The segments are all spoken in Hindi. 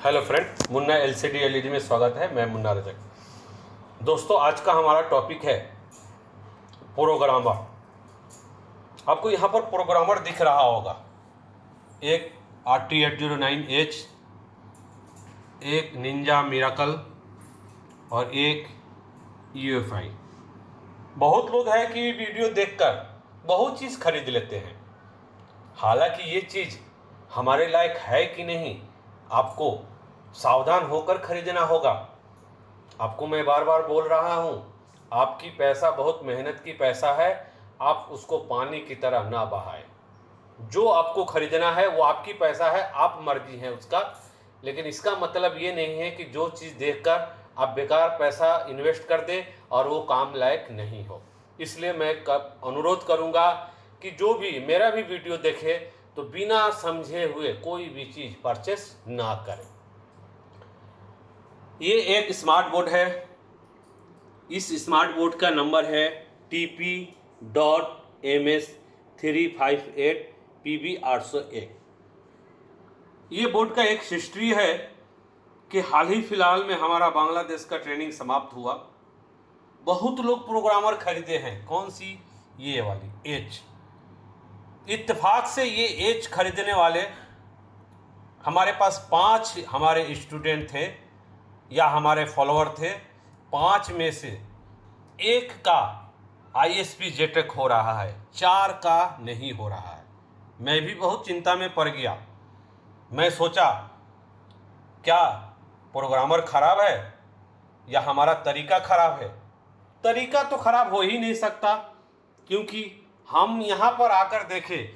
Hello friend, Munna LCD LED में स्वागत है। मैं मुन्ना रजक। दोस्तों, आज का हमारा टॉपिक है प्रोग्रामर। आपको यहाँ पर प्रोग्रामर दिख रहा होगा, एक RT809H, एक निंजा मिराकल और एक UEFI। बहुत लोग हैं कि वीडियो देखकर बहुत चीज़ खरीद लेते हैं। हालांकि ये चीज़ हमारे लायक है कि नहीं, आपको सावधान होकर खरीदना होगा। आपको मैं बार बार बोल रहा हूँ, आपकी पैसा बहुत मेहनत की पैसा है, आप उसको पानी की तरह ना बहाएं। जो आपको खरीदना है वो आपकी पैसा है, आप मर्जी है उसका। लेकिन इसका मतलब ये नहीं है कि जो चीज़ देखकर आप बेकार पैसा इन्वेस्ट कर दें और वो काम लायक नहीं हो। इसलिए मैं अनुरोध करूँगा कि जो भी मेरा भी वीडियो देखे तो बिना समझे हुए कोई भी चीज़ परचेस ना करें। ये एक स्मार्ट बोर्ड है। इस स्मार्ट बोर्ड का नंबर है TP.MS358PB801। ये बोर्ड का एक हिस्ट्री है कि हाल ही फिलहाल में हमारा बांग्लादेश का ट्रेनिंग समाप्त हुआ। बहुत लोग प्रोग्रामर खरीदे हैं। कौन सी? ये वाली एच। इत्तेफाक से ये एच खरीदने वाले हमारे पास 5 हमारे स्टूडेंट थे या हमारे फॉलोअर थे। 5 में से एक का ISP जेटेक हो रहा है, 4 का नहीं हो रहा है। मैं भी बहुत चिंता में पड़ गया। मैं सोचा क्या प्रोग्रामर खराब है या हमारा तरीका खराब है। तरीका तो खराब हो ही नहीं सकता, क्योंकि हम यहाँ पर आकर देखें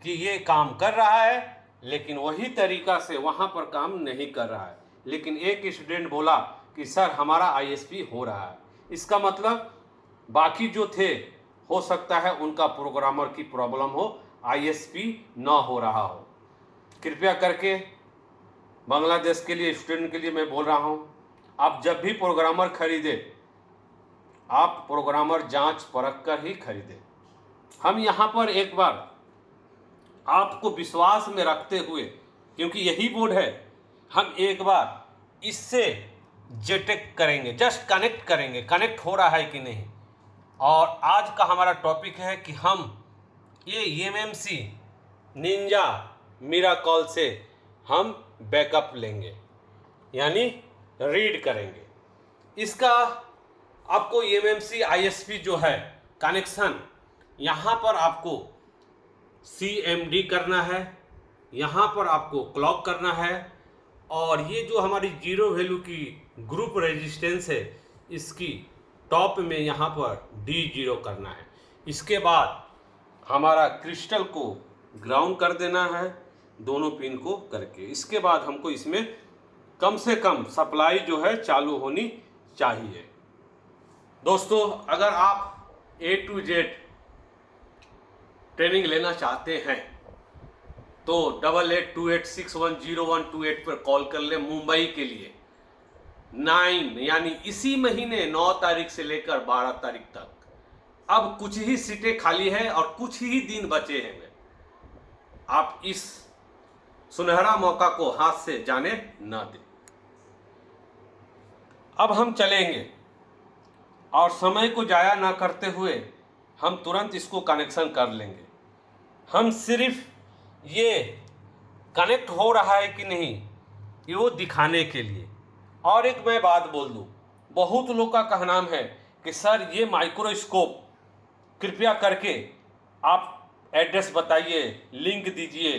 कि ये काम कर रहा है, लेकिन वही तरीका से वहाँ पर काम नहीं कर रहा है। लेकिन एक स्टूडेंट बोला कि सर हमारा ISP हो रहा है। इसका मतलब बाकी जो थे, हो सकता है उनका प्रोग्रामर की प्रॉब्लम हो, ISP ना हो रहा हो। कृपया करके बांग्लादेश के लिए स्टूडेंट के लिए मैं बोल रहा हूँ, आप जब भी प्रोग्रामर खरीदे, आप प्रोग्रामर जांच परख कर ही खरीदें। हम यहाँ पर एक बार आपको विश्वास में रखते हुए, क्योंकि यही बोर्ड है, हम एक बार इससे जेटेक करेंगे, जस्ट कनेक्ट करेंगे, कनेक्ट हो रहा है कि नहीं। और आज का हमारा टॉपिक है कि हम ये MMC निंजा मिराकल से हम बैकअप लेंगे, यानी रीड करेंगे। इसका आपको MMC ISP जो है कनेक्शन, यहाँ पर आपको CMD करना है, यहाँ पर आपको क्लॉक करना है, और ये जो हमारी जीरो वैल्यू की ग्रुप रेजिस्टेंस है, इसकी टॉप में यहाँ पर D0 करना है। इसके बाद हमारा क्रिस्टल को ग्राउंड कर देना है, दोनों पिन को करके। इसके बाद हमको इसमें कम से कम सप्लाई जो है चालू होनी चाहिए। दोस्तों, अगर आप A to Z ट्रेनिंग लेना चाहते हैं तो 8828610128 पर कॉल कर ले। मुंबई के लिए 9 यानी इसी महीने 9 तारीख से लेकर 12 तारीख तक अब कुछ ही सीटें खाली हैं और कुछ ही दिन बचे हैं। आप इस सुनहरा मौका को हाथ से जाने ना दें। अब हम चलेंगे और समय को जाया ना करते हुए हम तुरंत इसको कनेक्शन कर लेंगे। हम सिर्फ ये कनेक्ट हो रहा है कि नहीं, ये वो दिखाने के लिए। और एक मैं बात बोल दूं, बहुत लोग का कहना है कि सर ये माइक्रोस्कोप कृपया करके आप एड्रेस बताइए, लिंक दीजिए,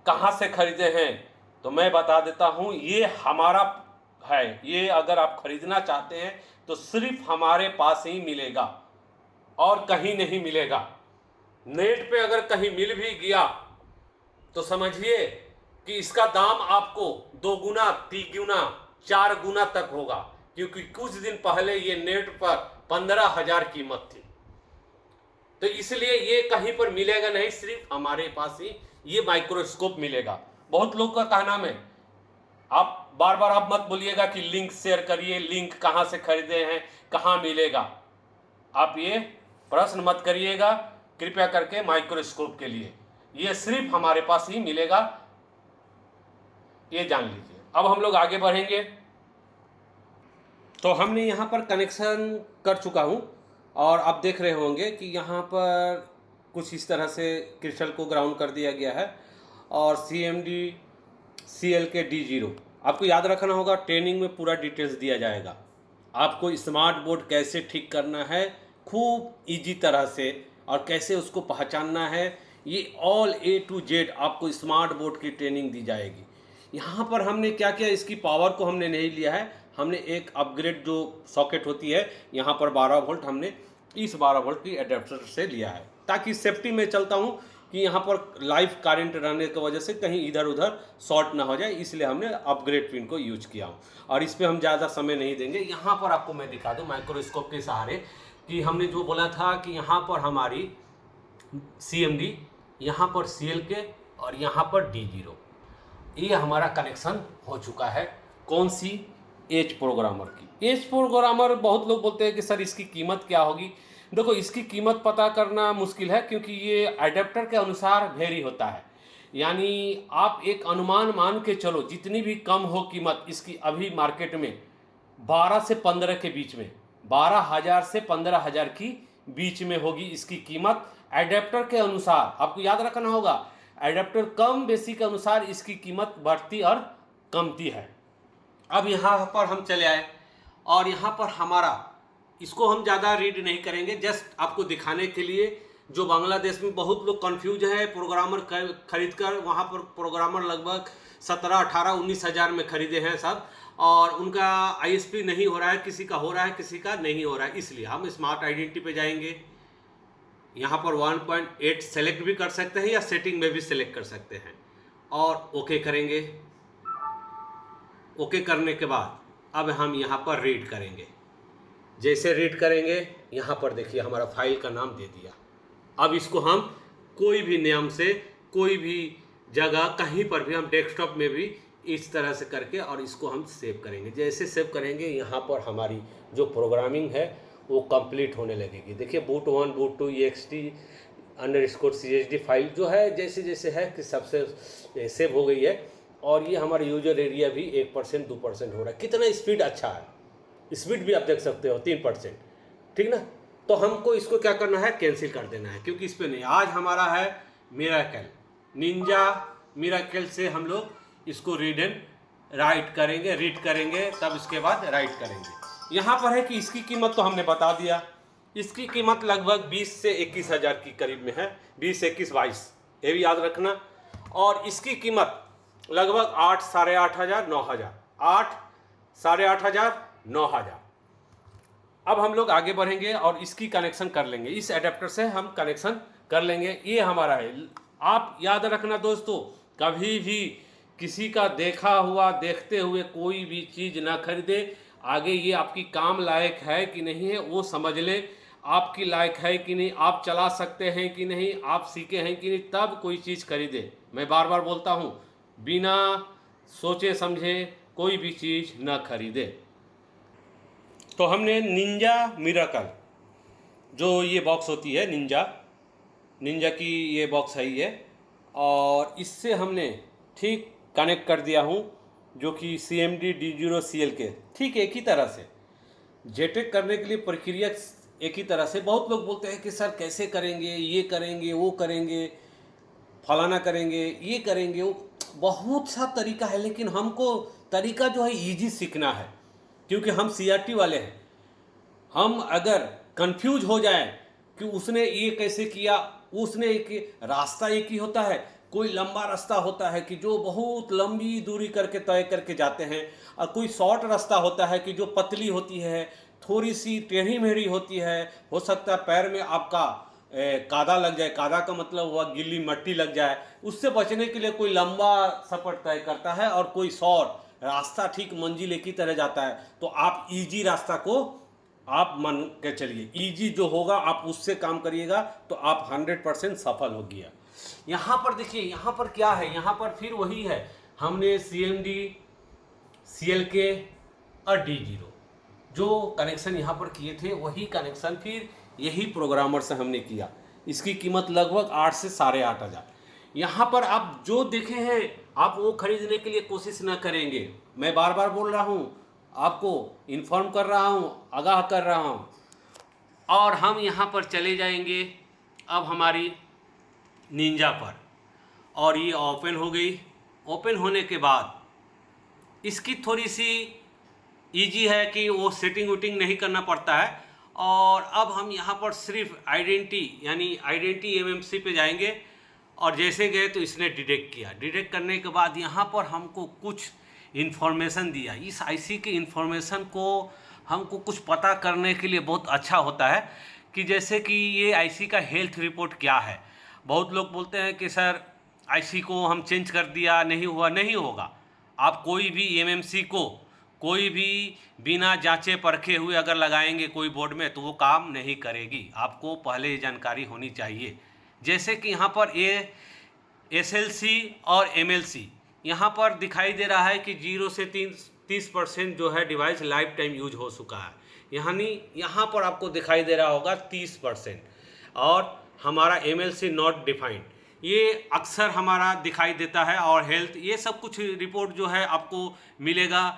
कहाँ से खरीदे हैं। तो मैं बता देता हूँ, ये हमारा है। ये अगर आप खरीदना चाहते हैं तो सिर्फ हमारे पास ही मिलेगा और कहीं नहीं मिलेगा। नेट पे अगर कहीं मिल भी गया तो समझिए कि इसका दाम आपको 2 गुना, 3 गुना, 4 गुना तक होगा, क्योंकि कुछ दिन पहले ये नेट पर 15,000 कीमत थी। तो इसलिए ये कहीं पर मिलेगा नहीं, सिर्फ हमारे पास ही ये माइक्रोस्कोप मिलेगा। बहुत लोग का कहना है, आप बार बार आप मत बोलिएगा कि लिंक शेयर करिए, लिंक कहाँ से खरीदे हैं, कहाँ मिलेगा। आप ये प्रश्न मत करिएगा कृपया करके माइक्रोस्कोप के लिए। ये सिर्फ हमारे पास ही मिलेगा, ये जान लीजिए। अब हम लोग आगे बढ़ेंगे। तो हमने यहाँ पर कनेक्शन कर चुका हूँ और आप देख रहे होंगे कि यहाँ पर कुछ इस तरह से क्रिस्टल को ग्राउंड कर दिया गया है और CMD CLK D0 आपको याद रखना होगा। ट्रेनिंग में पूरा डिटेल्स दिया जाएगा, आपको स्मार्ट बोर्ड कैसे ठीक करना है खूब इजी तरह से और कैसे उसको पहचानना है, ये ऑल A to Z आपको स्मार्ट बोर्ड की ट्रेनिंग दी जाएगी। यहाँ पर हमने क्या किया, इसकी पावर को हमने नहीं लिया है, हमने एक अपग्रेड जो सॉकेट होती है यहाँ पर 12 वोल्ट हमने इस 12 वोल्ट की एडेप्टर से लिया है, ताकि सेफ्टी में चलता हूँ कि यहाँ पर लाइव करंट रहने की वजह से कहीं इधर उधर शॉर्ट ना हो जाए, इसलिए हमने अपग्रेड पिन को यूज किया हूँ। और इस पर हम ज़्यादा समय नहीं देंगे। यहाँ पर आपको मैं दिखा दूँ माइक्रोस्कोप के सहारे कि हमने जो बोला था कि यहाँ पर हमारी CMD, यहाँ पर CLK और यहाँ पर D0, ये हमारा कनेक्शन हो चुका है। कौन सी? एज प्रोग्रामर की। एज प्रोग्रामर बहुत लोग बोलते हैं कि सर इसकी कीमत क्या होगी। देखो, इसकी कीमत पता करना मुश्किल है क्योंकि ये एडेप्टर के अनुसार वेरी होता है, यानी आप एक अनुमान मान के चलो जितनी भी कम हो कीमत इसकी अभी मार्केट में 12 से 15 के बीच में, 12,000 से 15,000 की बीच में होगी इसकी कीमत एडेप्टर के अनुसार। आपको याद रखना होगा, एडेप्टर कम बेसी के अनुसार इसकी कीमत बढ़ती और कमती है। अब यहाँ पर हम चले आए और यहाँ पर हमारा, इसको हम ज़्यादा रीड नहीं करेंगे, जस्ट आपको दिखाने के लिए। जो बांग्लादेश में बहुत लोग कंफ्यूज है प्रोग्रामर खरीद कर, वहाँ पर प्रोग्रामर लगभग 17, 18, 19 हज़ार में खरीदे हैं सब, और उनका ISP नहीं हो रहा है, किसी का हो रहा है किसी का नहीं हो रहा है। इसलिए हम स्मार्ट आइडेंटिटी पे जाएंगे, यहाँ पर 1.8 सेलेक्ट भी कर सकते हैं या सेटिंग में भी सेलेक्ट कर सकते हैं और ओके करेंगे। ओके करने के बाद अब हम यहाँ पर रीड करेंगे। जैसे रीड करेंगे यहाँ पर देखिए हमारा फाइल का नाम दे दिया। अब इसको हम कोई भी नाम से कोई भी जगह कहीं पर भी, हम डेस्कटॉप में भी इस तरह से करके और इसको हम सेव करेंगे। जैसे सेव करेंगे यहाँ पर हमारी जो प्रोग्रामिंग है वो कंप्लीट होने लगेगी। देखिए boot 1 boot 2 ext_CHD फाइल जो है जैसे जैसे है कि सबसे सेव हो गई है और ये हमारा यूजर एरिया भी 1% 2% हो रहा है। कितना स्पीड अच्छा है, स्पीड भी आप देख सकते हो 3%, ठीक ना। तो हमको इसको क्या करना है, कैंसिल कर देना है क्योंकि इस पर नहीं। आज हमारा है मिराकल, निंजा मिराकल से हम लोग इसको रीड एंड राइट करेंगे, रीड करेंगे तब इसके बाद राइट करेंगे। यहाँ पर है कि इसकी कीमत तो हमने बता दिया, इसकी कीमत लगभग 20 से 21 हज़ार की करीब में है, 20, 21, 22 ये भी याद रखना। और इसकी कीमत लगभग 8, 8.5 हज़ार, 9 हज़ार, 8, 8.5 हज़ार, 9 हज़ार। अब हम लोग आगे बढ़ेंगे और इसकी कनेक्शन कर लेंगे, इस एडेप्टर से हम कनेक्शन कर लेंगे। ये हमारा है। आप याद रखना दोस्तों, कभी भी किसी का देखा हुआ देखते हुए कोई भी चीज़ ना खरीदे। आगे ये आपकी काम लायक है कि नहीं है वो समझ लें, आपकी लायक है कि नहीं, आप चला सकते हैं कि नहीं, आप सीखे हैं कि नहीं, तब कोई चीज़ खरीदे। मैं बार बार बोलता हूँ, बिना सोचे समझे कोई भी चीज़ न खरीदे। तो हमने निंजा मिराकल जो ये बॉक्स होती है, निंजा की ये बॉक्स है ये, और इससे हमने ठीक कनेक्ट कर दिया हूँ जो कि CMD D0 CLK ठीक एक ही तरह से। जेटेक करने के लिए प्रक्रिया एक ही तरह से। बहुत लोग बोलते हैं कि सर कैसे करेंगे, ये करेंगे वो करेंगे, फलाना करेंगे, ये करेंगे वो, बहुत सा तरीका है, लेकिन हमको तरीका जो है ईजी सीखना है क्योंकि हम CRT वाले हैं। हम अगर कंफ्यूज हो जाए कि उसने ये कैसे किया, उसने एक रास्ता एक ही होता है, कोई लंबा रास्ता होता है कि जो बहुत लंबी दूरी करके तय करके जाते हैं, और कोई शॉर्ट रास्ता होता है कि जो पतली होती है, थोड़ी सी टेढ़ी मेढ़ी होती है, हो सकता है पैर में आपका कादा लग जाए, कादा का मतलब हुआ गिल्ली मट्टी लग जाए, उससे बचने के लिए कोई लंबा सफ़र तय करता है और कोई शॉर्ट रास्ता ठीक मंजिल एक ही तरह जाता है। तो आप इजी रास्ता को आप मान के चलिए, इजी जो होगा आप उससे काम करिएगा तो आप 100% सफल हो गया। यहाँ पर देखिए, यहाँ पर क्या है, यहाँ पर फिर वही है, हमने CMD CLK और D0 जो कनेक्शन यहाँ पर किए थे वही कनेक्शन फिर यही प्रोग्रामर से हमने किया। इसकी कीमत लगभग 8 से 8.5 हज़ार। यहाँ पर आप जो देखे हैं आप वो खरीदने के लिए कोशिश न करेंगे। मैं बार बार बोल रहा हूँ, आपको इन्फॉर्म कर रहा हूँ, आगाह कर रहा हूँ। और हम यहाँ पर चले जाएंगे अब हमारी निंजा पर, और ये ओपन हो गई। ओपन होने के बाद इसकी थोड़ी सी इजी है कि वो सेटिंग वुटिंग नहीं करना पड़ता है। और अब हम यहाँ पर सिर्फ आइडेंटिटी यानी आइडेंटिटी एमएमसी पे जाएंगे, और जैसे गए तो इसने डिटेक्ट किया। डिटेक्ट करने के बाद यहाँ पर हमको कुछ इन्फॉर्मेशन दिया। इस आईसी के इन्फॉर्मेशन को हमको कुछ पता करने के लिए बहुत अच्छा होता है कि जैसे कि ये आईसी का हेल्थ रिपोर्ट क्या है। बहुत लोग बोलते हैं कि सर आईसी को हम चेंज कर दिया, नहीं हुआ। नहीं होगा। आप कोई भी एमएमसी को कोई भी बिना जांचे परखे हुए अगर लगाएंगे कोई बोर्ड में तो वो काम नहीं करेगी। आपको पहले ये जानकारी होनी चाहिए। जैसे कि यहाँ पर एसएलसी और एमएलसी यहाँ पर दिखाई दे रहा है कि 0 से 30% जो है डिवाइस लाइफ टाइम यूज हो चुका है, यानी यहाँ पर आपको दिखाई दे रहा होगा 30%। और हमारा एमएलसी नॉट डिफाइंड, ये अक्सर हमारा दिखाई देता है। और हेल्थ, ये सब कुछ रिपोर्ट जो है आपको मिलेगा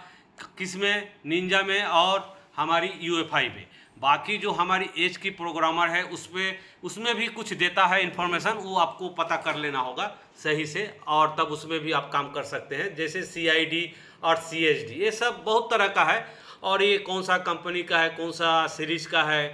किस में, निंजा में और हमारी यूएफआई में। बाकी जो हमारी एज की प्रोग्रामर है उसमें भी कुछ देता है इन्फॉर्मेशन, वो आपको पता कर लेना होगा सही से, और तब उसमें भी आप काम कर सकते हैं। जैसे CID और CHD, ये सब बहुत तरह का है। और ये कौन सा कंपनी का है, कौन सा सीरीज का है,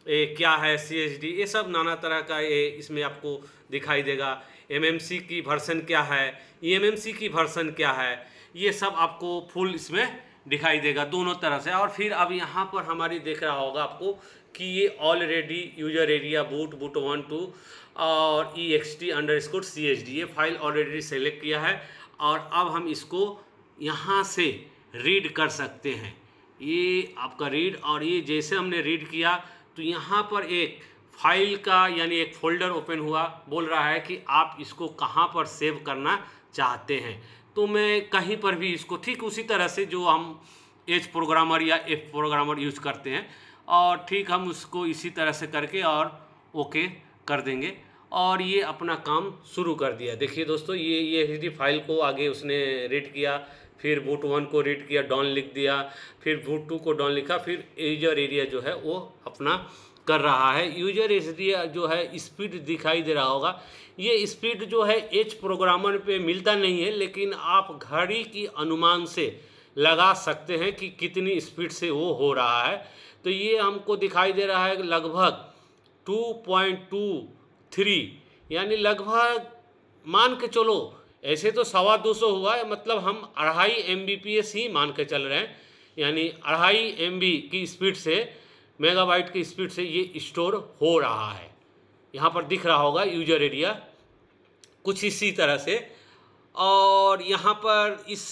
ये क्या है CHD, ये सब नाना तरह का ये इसमें आपको दिखाई देगा। MMC की वर्सन क्या है, EMMC की वर्सन क्या है, ये सब आपको फुल इसमें दिखाई देगा दोनों तरह से। और फिर अब यहाँ पर हमारी देख रहा होगा आपको कि ये ऑलरेडी यूजर एरिया बूट 1 2 और ext_CHD ये फाइल ऑलरेडी सेलेक्ट किया है। और अब हम इसको यहाँ से रीड कर सकते हैं। ये आपका रीड, और ये जैसे हमने रीड किया तो यहाँ पर एक फाइल का यानी एक फोल्डर ओपन हुआ। बोल रहा है कि आप इसको कहाँ पर सेव करना चाहते हैं। तो मैं कहीं पर भी इसको ठीक उसी तरह से जो हम एच प्रोग्रामर या एफ प्रोग्रामर यूज करते हैं, और ठीक हम उसको इसी तरह से करके और ओके कर देंगे। और ये अपना काम शुरू कर दिया। देखिए दोस्तों, ये एचडी फाइल को आगे उसने रीड किया, फिर बूट 1 को रीड किया, डाउन लिख दिया, फिर बूट 2 को डाउन लिखा, फिर यूजर एरिया जो है वो अपना कर रहा है। यूजर एरिया जो है स्पीड दिखाई दे रहा होगा। ये स्पीड जो है एच प्रोग्रामर पे मिलता नहीं है, लेकिन आप घड़ी की अनुमान से लगा सकते हैं कि कितनी स्पीड से वो हो रहा है। तो ये हमको दिखाई दे रहा है लगभग 2.23, यानी लगभग मान के चलो, ऐसे तो 250 हुआ है, मतलब हम 2.5 Mbps ही मान के चल रहे हैं। यानी 2.5 MB की स्पीड से, मेगाबाइट की स्पीड से ये स्टोर हो रहा है। यहाँ पर दिख रहा होगा यूजर एरिया कुछ इसी तरह से। और यहाँ पर इस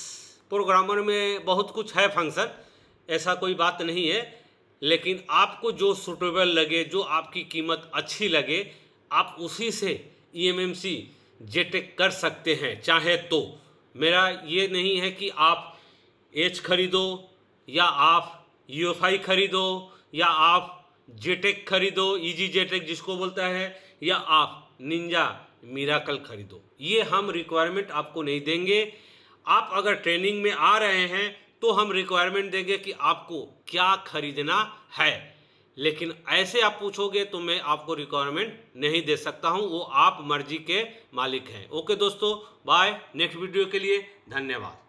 प्रोग्रामर में बहुत कुछ है फंक्शन, ऐसा कोई बात नहीं है, लेकिन आपको जो सूटेबल लगे, जो आपकी कीमत अच्छी लगे, आप उसी से eMMC जेटेक कर सकते हैं चाहे तो। मेरा ये नहीं है कि आप एच खरीदो या आप यूएफआई खरीदो या आप जेटेक खरीदो, इजी जेटेक जिसको बोलता है, या आप निंजा मिराकल खरीदो। ये हम रिक्वायरमेंट आपको नहीं देंगे। आप अगर ट्रेनिंग में आ रहे हैं तो हम रिक्वायरमेंट देंगे कि आपको क्या खरीदना है, लेकिन ऐसे आप पूछोगे तो मैं आपको रिक्वायरमेंट नहीं दे सकता हूं। वो आप मर्जी के मालिक हैं। ओके दोस्तों, बाय। नेक्स्ट वीडियो के लिए धन्यवाद।